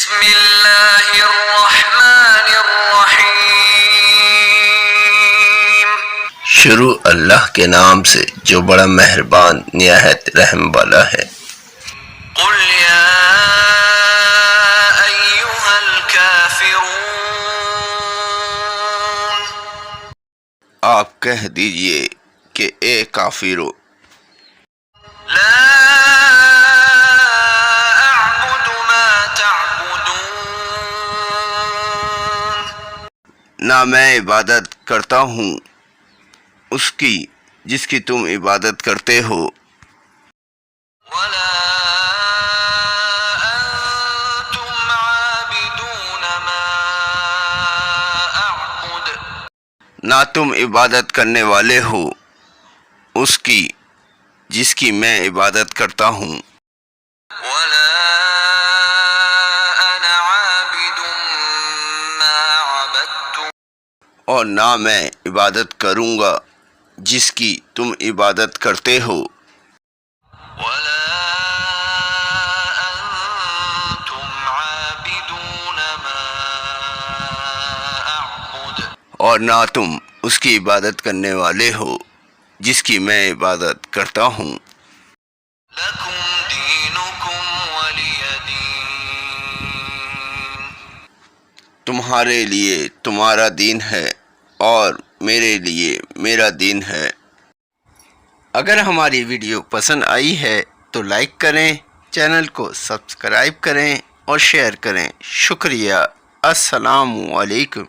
بسم اللہ الرحمن الرحیم۔ شروع اللہ کے نام سے جو بڑا مہربان نہایت رحم والا ہے۔ قل یا ایھا الکافرون، آپ کہہ دیجئے کہ اے کافرو، لا اعبد ما تعبدون، نہ میں عبادت کرتا ہوں اس کی جس کی تم عبادت کرتے ہو، ولا انتم عابدون ما اعبد، نہ تم عبادت کرنے والے ہو اس کی جس کی میں عبادت کرتا ہوں، ولا انا عابد ما عبدتم، اور نہ میں عبادت کروں گا جس کی تم عبادت کرتے ہو، ولا انتم عابدون ما اعبد، اور نہ تم اس کی عبادت کرنے والے ہو جس کی میں عبادت کرتا ہوں۔ لکم دینکم ولی دین، تمہارے لیے تمہارا دین ہے اور میرے لیے میرا دین ہے۔ اگر ہماری ویڈیو پسند آئی ہے تو لائک کریں، چینل کو سبسکرائب کریں اور شیئر کریں۔ شکریہ۔ السلام علیکم۔